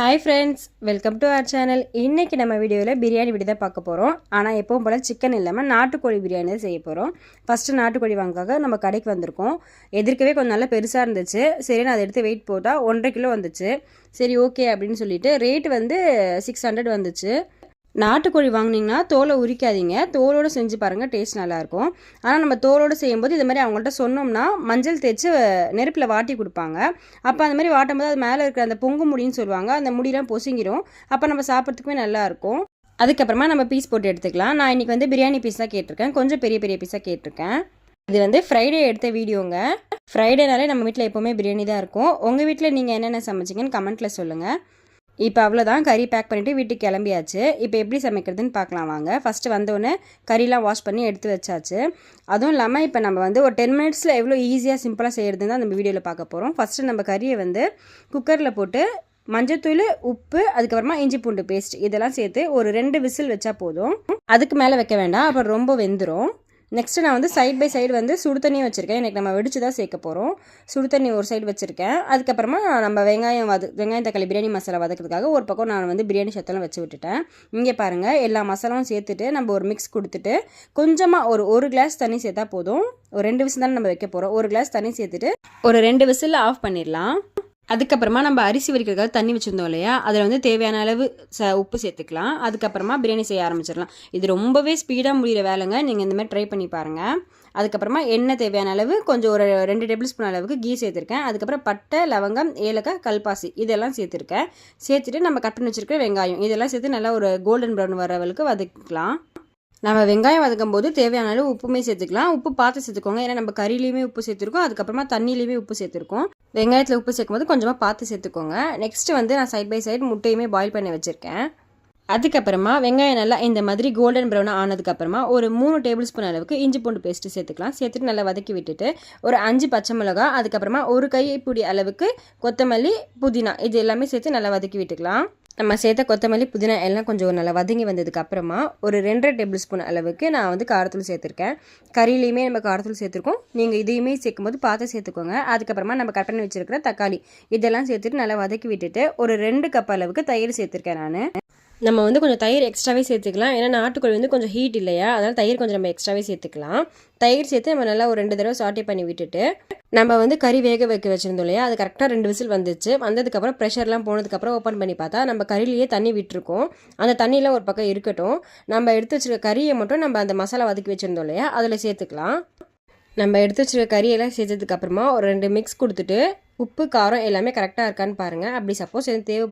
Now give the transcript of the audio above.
Hi friends, welcome to our channel. இன்றைக்கி நம்ம வீடியோவில் பிரியாணி வீடு தான் பார்க்க போகிறோம். ஆனால் எப்பவும் போல் சிக்கன் இல்லாமல் நாட்டுக்கோழி பிரியாணி தான் செய்ய போகிறோம். ஃபஸ்ட்டு நாட்டுக்கோழி வாங்கக்காக நம்ம கடைக்கு வந்திருக்கோம். எதிர்க்கவே கொஞ்சம் நல்லா பெருசாக இருந்துச்சு. சரி, நான் அதை எடுத்து வெயிட் போட்டால் 1.5 கிலோ வந்துச்சு. சரி, ஓகே அப்படின்னு சொல்லிட்டு ரேட் வந்து 600 வந்துச்சு. நாட்டுக்கோழி வாங்கினீங்கன்னா தோலை உரிக்காதீங்க, தோலோடு செஞ்சு பாருங்கள், டேஸ்ட் நல்லாயிருக்கும். ஆனால் நம்ம தோலோடு செய்யும்போது இது மாதிரி அவங்கள்ட்ட சொன்னோம்னா மஞ்சள் தேய்ச்சி நெருப்பில் வாட்டி கொடுப்பாங்க. அப்போ அந்த மாதிரி வாட்டும் போது அது மேலே இருக்கிற அந்த பொங்கு முடின்னு சொல்லுவாங்க, அந்த முடியெலாம் பொசுங்கிடும். அப்போ நம்ம சாப்பிட்றதுக்குமே நல்லாயிருக்கும். அதுக்கப்புறமா நம்ம பீஸ் போட்டு எடுத்துக்கலாம். நான் இன்றைக்கி வந்து பிரியாணி பீஸாக கேட்டிருக்கேன், கொஞ்சம் பெரிய பெரிய பீஸாக கேட்டிருக்கேன். இது வந்து ஃப்ரைடே எடுத்த வீடியோங்க. ஃப்ரைடேனாலே நம்ம வீட்டில் எப்போவுமே பிரியாணி தான் இருக்கும். உங்கள் வீட்டில் நீங்கள் என்னென்ன சமைச்சிங்கன்னு கமெண்ட்டில் சொல்லுங்கள். இப்போ அவ்வளோதான், கறி பேக் பண்ணிவிட்டு வீட்டுக்கு கிளம்பியாச்சு. இப்போ எப்படி சமைக்கிறதுன்னு பார்க்கலாம் வாங்க. ஃபஸ்ட்டு வந்தோடனே கறிலாம் வாஷ் பண்ணி எடுத்து வச்சாச்சு. அதுவும் இல்லாமல் இப்போ நம்ம வந்து ஒரு 10 மினிட்ஸில் எவ்வளோ ஈஸியாக சிம்பிளாக செய்கிறதுன்னு தான் நம்ம வீடியோவில் பார்க்க போகிறோம். ஃபஸ்ட்டு நம்ம கறியை வந்து குக்கரில் போட்டு மஞ்சத்தூள், உப்பு, அதுக்கப்புறமா இஞ்சி பூண்டு பேஸ்ட் இதெல்லாம் சேர்த்து ஒரு 2 விசில் வச்சா போதும். அதுக்கு மேலே வைக்க வேண்டாம், அப்புறம் ரொம்ப வெந்துடும். நெக்ஸ்ட்டு நான் வந்து சைட் பை சைடு வந்து சுடு தண்ணியும் வச்சுருக்கேன். எனக்கு நம்ம வெடிச்சு தான் சேர்க்க போகிறோம். சுடு தண்ணி ஒரு சைடு வச்சுருக்கேன். அதுக்கப்புறமா நம்ம வெங்காயம் தக்காளி பிரியாணி மசாலா வதக்கிறதுக்காக ஒரு பக்கம் நான் வந்து பிரியாணி சத்தெல்லாம் வச்சு விட்டுட்டேன். இங்கே பாருங்கள், எல்லா மசாலாவும் சேர்த்துட்டு நம்ம ஒரு மிக்ஸ் கொடுத்துட்டு கொஞ்சமாக ஒரு கிளாஸ் தண்ணி சேர்த்தா போதும். ஒரு 2 விசில் தானே நம்ம வைக்க போகிறோம். ஒரு கிளாஸ் தண்ணி சேர்த்துட்டு ஒரு 2 விசில் ஆஃப் பண்ணிடலாம். அதுக்கப்புறமா நம்ம அரிசி வடிக்கிறதுக்காக தண்ணி வச்சுருந்தோம் இல்லையா, அதில் வந்து தேவையான அளவு உப்பு சேர்த்துக்கலாம். அதுக்கப்புறமா பிரியாணி செய்ய ஆரம்பிச்சிடலாம். இது ரொம்பவே ஸ்பீடாக முடிகிற வேலைங்க, நீங்கள் இந்த மாதிரி ட்ரை பண்ணி பாருங்கள். அதுக்கப்புறமா எண்ணெய் தேவையான அளவு கொஞ்சம் ஒரு 2 டேபிள் ஸ்பூன் அளவுக்கு கீ சேர்த்துருக்கேன். அதுக்கப்புறம் பட்டை, லவங்கம், ஏலக்காய், கல்பாசி இதெல்லாம் சேர்த்துருக்கேன். சேர்த்துட்டு நம்ம கட் பண்ணி வச்சுருக்க வெங்காயம் இதெல்லாம் சேர்த்து நல்லா ஒரு கோல்டன் ப்ரௌன் வர அளவுக்கு வதக்கலாம். நம்ம வெங்காயம் வதக்கும் போது தேவையான அளவு உப்புமே சேர்த்துக்கலாம். உப்பு பார்த்து சேர்த்துக்கோங்க, ஏன்னா நம்ம கறியிலையுமே உப்பு சேர்த்துருக்கோம், அதுக்கப்புறமா தண்ணியிலையுமே உப்பு சேர்த்துருக்கோம். வெங்காயத்தில் உப்பு சேர்க்கும் போது கொஞ்சமாக பார்த்து சேர்த்துக்கோங்க. நெக்ஸ்ட்டு வந்து நான் சைட் பை சைடு முட்டையுமே பாயில் பண்ணி வச்சுருக்கேன். அதுக்கப்புறமா வெங்காயம் நல்லா இந்த மாதிரி கோல்டன் ப்ரௌன் ஆனதுக்கப்புறமா ஒரு 3 டேபிள் ஸ்பூன் அளவுக்கு இஞ்சி பூண்டு பேஸ்ட்டு சேர்த்துக்கலாம். சேர்த்துட்டு நல்லா வதக்கி விட்டுட்டு ஒரு 5 பச்சை மிளகா, அதுக்கப்புறமா ஒரு கைப்பிடி அளவுக்கு கொத்தமல்லி, புதினா இது எல்லாமே சேர்த்து நல்லா வதக்கி விட்டுக்கலாம். நம்ம சேர்த்த கொத்தமல்லி, புதினா எல்லாம் கொஞ்சம் நல்லா வதங்கி வந்ததுக்கப்புறமா ஒரு 2.5 டேபிள் ஸ்பூன் அளவுக்கு நான் வந்து காரத்தூள் சேர்த்துருக்கேன். கறியிலையுமே நம்ம காரத்தூள் சேர்த்துருக்கோம். நீங்கள் இதையுமே சேர்க்கும்போது பார்த்து சேர்த்துக்கோங்க. அதுக்கப்புறமா நம்ம கட் பண்ணி வச்சுருக்கிற தக்காளி இதெல்லாம் சேர்த்துட்டு நல்லா வதக்கி விட்டுட்டு ஒரு 2 கப் அளவுக்கு தயிர் சேர்த்துருக்கேன் நான். நம்ம வந்து கொஞ்சம் தயிர் எக்ஸ்ட்ராவே சேர்த்துக்கலாம், ஏன்னா நாட்டுக்கோழி வந்து கொஞ்சம் ஹீட் இல்லையா, அதனால் தயிர் கொஞ்சம் நம்ம எக்ஸ்ட்ராவே சேர்த்துக்கலாம். தயிர் சேர்த்து நம்ம நல்லா ஒரு 2 தடவை சாட்டே பண்ணி விட்டுட்டு நம்ம வந்து கறி வேக வைக்க வச்சுருந்தோம் இல்லையா, அது கரெக்டாக 2 விசில் வந்துச்சு. வந்ததுக்கப்புறம் ப்ரெஷர்லாம் போனதுக்கப்புறம் ஓப்பன் பண்ணி பார்த்தா நம்ம கறியிலேயே தண்ணி விட்டுருக்கோம். அந்த தண்ணியில் ஒரு பக்கம் இருக்கட்டும். நம்ம எடுத்து வச்சுருக்க கறியை மட்டும் நம்ம அந்த மசாலா வதக்கி வச்சுருந்தோம் இல்லையா, அதில் சேர்த்துக்கலாம். நம்ம எடுத்து வச்சுருக்க கறியெல்லாம் சேர்த்ததுக்கப்புறமா ஒரு 2 மிக்ஸ் கொடுத்துட்டு உப்பு, காரம் எல்லாமே கரெக்டாக இருக்கான்னு பாருங்கள். அப்படி சப்போஸ் எதுவும்